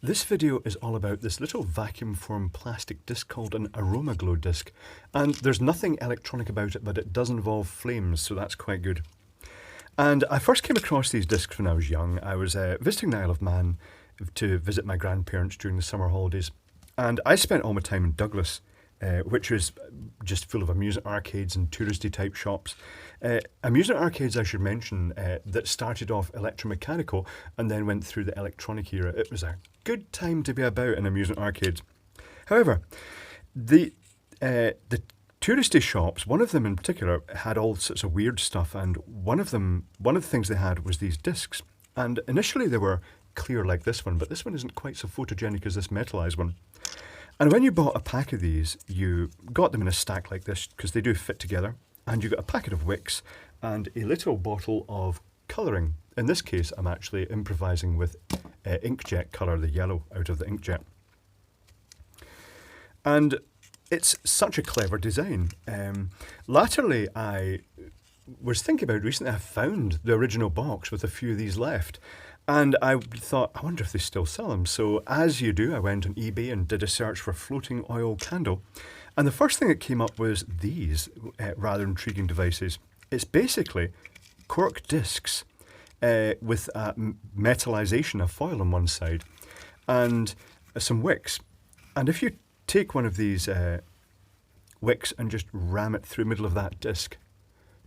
This video is all about this little vacuum form plastic disc called an Aromaglow disc, and there's nothing electronic about it, but it does involve flames, so that's quite good. And I first came across these discs when I was young. I was visiting the Isle of Man to visit my grandparents during the summer holidays, and I spent all my time in Douglas, which was just full of amusement arcades and touristy type shops. Amusement arcades, I should mention, that started off electromechanical and then went through the electronic era. It was a good time to be about in amusement arcades. However, the touristy shops, one of them in particular, had all sorts of weird stuff, and one of the things they had was these discs. And initially they were clear like this one, but this one isn't quite so photogenic as this metalized one. And when you bought a pack of these, you got them in a stack like this, because they do fit together, and you got a packet of wicks and a little bottle of colouring. In this case, I'm actually improvising with inkjet colour, the yellow out of the inkjet. And it's such a clever design. Latterly, I was thinking about recently, I found the original box with a few of these left. And I thought, I wonder if they still sell them. So as you do, I went on eBay and did a search for floating oil candle. And the first thing that came up was these rather intriguing devices. It's basically cork discs with metallization of foil on one side and some wicks. And if you take one of these wicks and just ram it through the middle of that disc,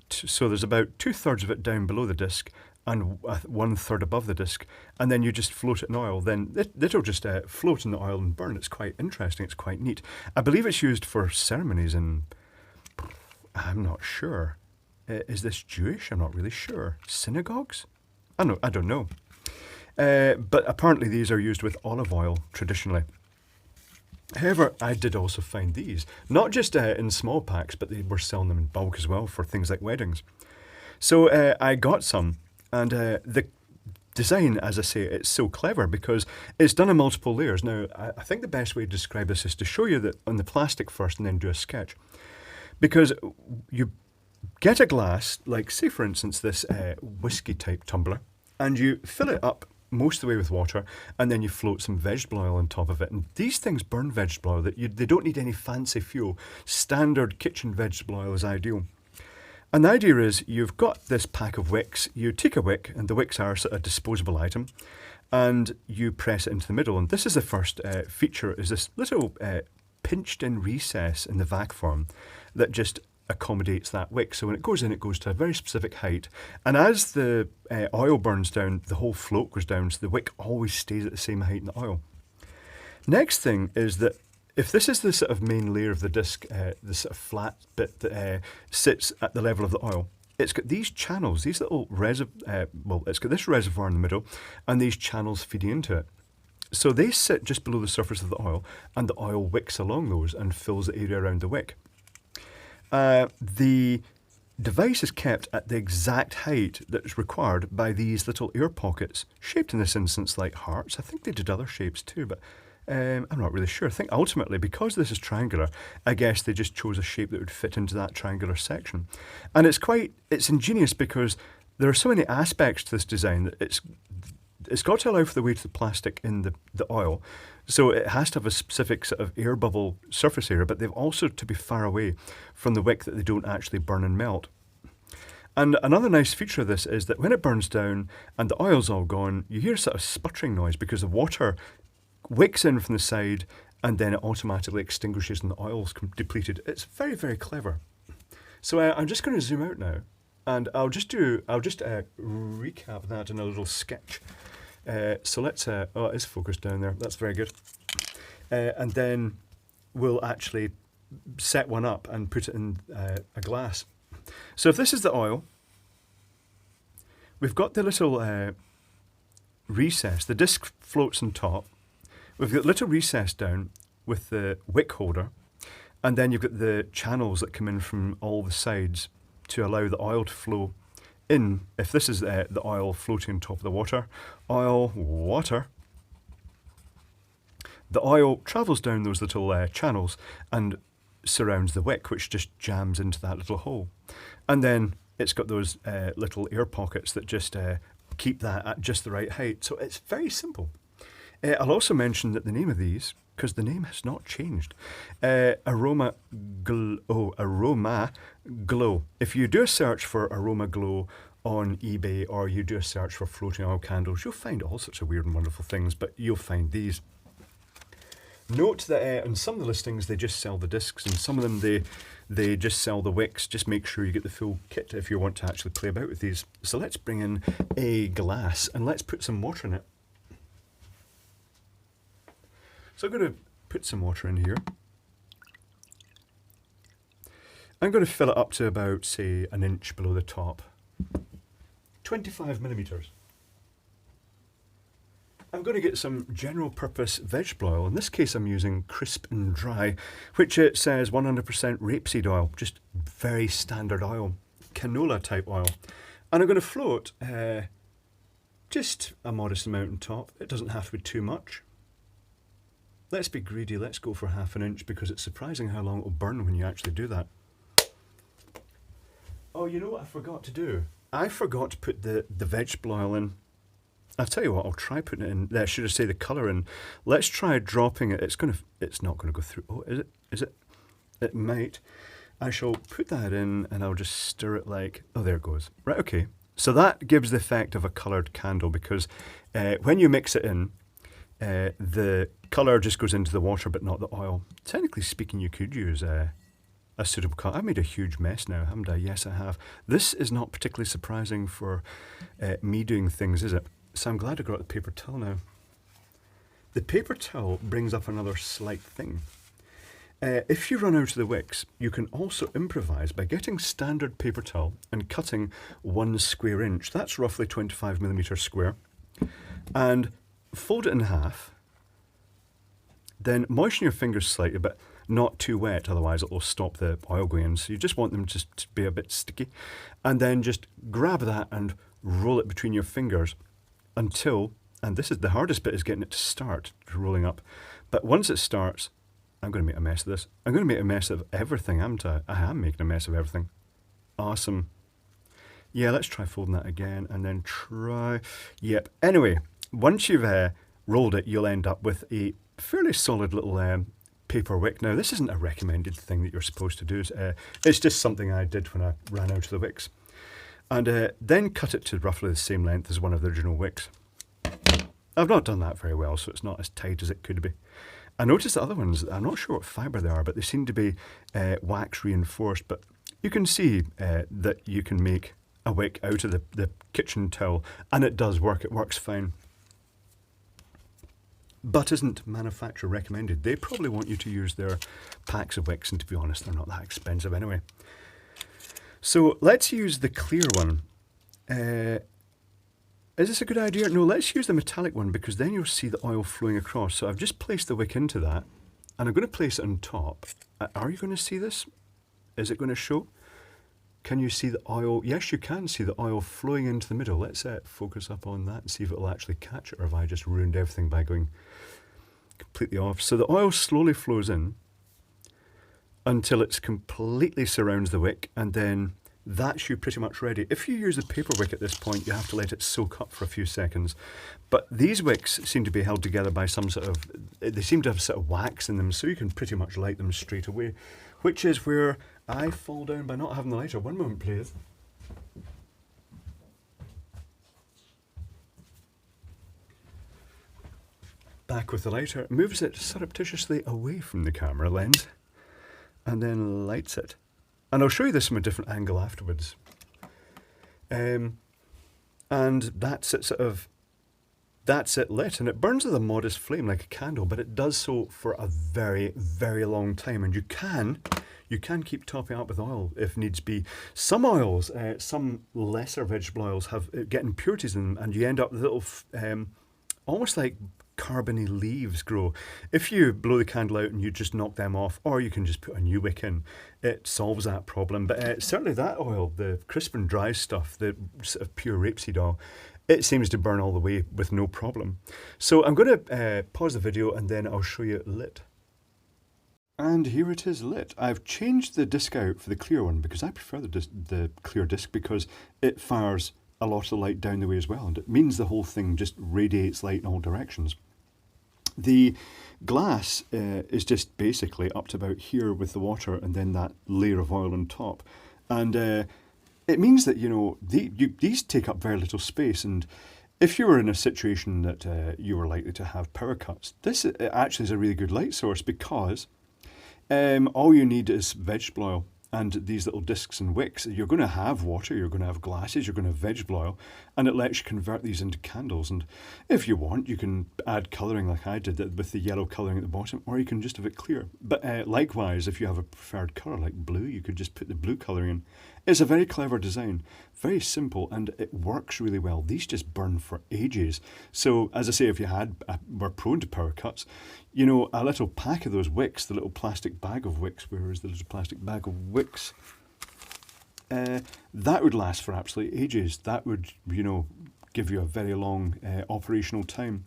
so there's about 2/3 of it down below the disc and 1/3 above the disc, and then you just float it in oil, then it'll just float in the oil and burn. It's quite interesting, it's quite neat. I believe it's used for ceremonies in, I'm not sure. Is this Jewish? I'm not really sure. Synagogues? I don't know. But apparently these are used with olive oil traditionally. However, I did also find these, not just in small packs, but they were selling them in bulk as well for things like weddings. So I got some. And the design, as I say, it's so clever because it's done in multiple layers. Now, I think the best way to describe this is to show you that on the plastic first and then do a sketch. Because you get a glass, like say for instance this whiskey type tumbler, and you fill it up most of the way with water, and then you float some vegetable oil on top of it. And these things burn vegetable oil. They don't need any fancy fuel. Standard kitchen vegetable oil is ideal. And the idea is you've got this pack of wicks, you take a wick, and the wicks are sort of a disposable item, and you press it into the middle. And this is the first feature, is this little pinched in recess in the vac form that just accommodates that wick. So when it goes in, it goes to a very specific height. And as the oil burns down, the whole float goes down, so the wick always stays at the same height in the oil. Next thing is that if this is the sort of main layer of the disc, the sort of flat bit that sits at the level of the oil, it's got these channels, these little it's got this reservoir in the middle, and these channels feeding into it. So they sit just below the surface of the oil, and the oil wicks along those and fills the area around the wick. The device is kept at the exact height that is required by these little air pockets, shaped in this instance like hearts. I think they did other shapes too, but I'm not really sure. I think ultimately, because this is triangular, I guess they just chose a shape that would fit into that triangular section. And it's ingenious because there are so many aspects to this design that it's got to allow for the weight of the plastic in the oil. So it has to have a specific sort of air bubble surface area, but they've also to be far away from the wick that they don't actually burn and melt. And another nice feature of this is that when it burns down and the oil's all gone, you hear a sort of sputtering noise because the water wicks in from the side and then it automatically extinguishes and the oil's depleted. It's very, very clever. So I'm just going to zoom out now, and I'll just recap that in a little sketch. So let's, oh, it is focused down there. That's very good. And then we'll actually set one up and put it in a glass. So if this is the oil, we've got the little recess. The disc floats on top. We've got a little recess down with the wick holder, and then you've got the channels that come in from all the sides to allow the oil to flow in. If this is the oil floating on top of the water, water, the oil travels down those little channels and surrounds the wick, which just jams into that little hole. And then it's got those little air pockets that just keep that at just the right height. So it's very simple. I'll also mention that the name of these, because the name has not changed, Aroma Glow. If you do a search for Aroma Glow on eBay, or you do a search for floating oil candles, you'll find all sorts of weird and wonderful things, but you'll find these. Note that on some of the listings they just sell the discs, and some of them they just sell the wicks. Just make sure you get the full kit if you want to actually play about with these. So let's bring in a glass and let's put some water in it. So I'm going to put some water in here. I'm going to fill it up to about, say, an inch below the top. 25 millimeters. I'm going to get some general purpose vegetable oil. In this case I'm using Crisp and Dry, which it says 100% rapeseed oil, just very standard oil, canola type oil. And I'm going to float just a modest amount on top. It doesn't have to be too much. Let's be greedy, let's go for half an inch, because it's surprising how long it'll burn when you actually do that. Oh, you know what I forgot to do? I forgot to put the vegetable oil in. I'll tell you what, I'll try putting it in. Should I say the colour in? Let's try dropping it. It's not going to go through. Oh, is it? Is it? It might. I shall put that in and I'll just stir it like, oh, there it goes. Right, okay. So that gives the effect of a coloured candle, because when you mix it in, the colour just goes into the water but not the oil. Technically speaking, you could use a suitable colour. I've made a huge mess now, haven't I? Yes, I have. This is not particularly surprising for me doing things, is it? So I'm glad I got the paper towel now. The paper towel brings up another slight thing. If you run out of the wicks, you can also improvise by getting standard paper towel and cutting 1 square inch. That's roughly 25 millimeters square. And fold it in half. Then moisten your fingers slightly, but not too wet, otherwise it will stop the oil going in. So you just want them just to be a bit sticky. And then just grab that and roll it between your fingers until, and this is the hardest bit, is getting it to start rolling up. But once it starts, I'm going to make a mess of this. I'm going to make a mess of everything, haven't I? I am making a mess of everything. Awesome. Yeah, let's try folding that again and then try, yep. Anyway, once you've rolled it, you'll end up with a fairly solid little paper wick. Now, this isn't a recommended thing that you're supposed to do. It's just something I did when I ran out of the wicks. And then cut it to roughly the same length as one of the original wicks. I've not done that very well, so it's not as tight as it could be. I noticed the other ones, I'm not sure what fibre they are, but they seem to be wax reinforced. But you can see that you can make a wick out of the kitchen towel, and it does work, it works fine. But isn't manufacturer recommended. They probably want you to use their packs of wicks, and to be honest, they're not that expensive anyway. So let's use the clear one. Is this a good idea? No, let's use the metallic one, because then you'll see the oil flowing across. So I've just placed the wick into that, and I'm going to place it on top. Are you going to see this? Is it going to show? Can you see the oil? Yes, you can see the oil flowing into the middle. Let's focus up on that and see if it will actually catch it, or have I just ruined everything by going completely off. So the oil slowly flows in until it completely surrounds the wick, and then that's you pretty much ready. If you use the paper wick at this point, you have to let it soak up for a few seconds. But these wicks seem to be held together by some sort of, they seem to have sort of wax in them, so you can pretty much light them straight away, which is where I fall down by not having the lighter. One moment, please. Back with the lighter, moves it surreptitiously away from the camera lens, and then lights it. And I'll show you this from a different angle afterwards. And that's it lit, and it burns with a modest flame like a candle, but it does so for a very, very long time. And you can keep topping up with oil if needs be. Some oils, some lesser vegetable oils get impurities in them, and you end up with little, almost like carbony leaves grow. If you blow the candle out and you just knock them off, or you can just put a new wick in, it solves that problem. But certainly that oil, the Crisp and Dry stuff, the sort of pure rapeseed oil, it seems to burn all the way with no problem. So I'm going to pause the video and then I'll show you it lit. And here it is lit. I've changed the disc out for the clear one because I prefer the clear disc, because it fires a lot of light down the way as well, and it means the whole thing just radiates light in all directions. The glass is just basically up to about here with the water and then that layer of oil on top. And it means that, these take up very little space. And if you were in a situation that you were likely to have power cuts, this actually is a really good light source because all you need is vegetable oil and these little discs and wicks. You're going to have water, you're going to have glasses, you're going to have vegetable oil, and it lets you convert these into candles. And if you want, you can add colouring like I did with the yellow colouring at the bottom, or you can just have it clear. But likewise, if you have a preferred colour like blue, you could just put the blue colouring in. It's a very clever design, very simple, and it works really well. These just burn for ages. So, as I say, if you were prone to power cuts, a little pack of those wicks, the little plastic bag of wicks, where is the little plastic bag of wicks? That would last for absolutely ages. That would, give you a very long operational time.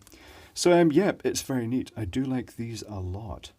So, yeah, it's very neat. I do like these a lot.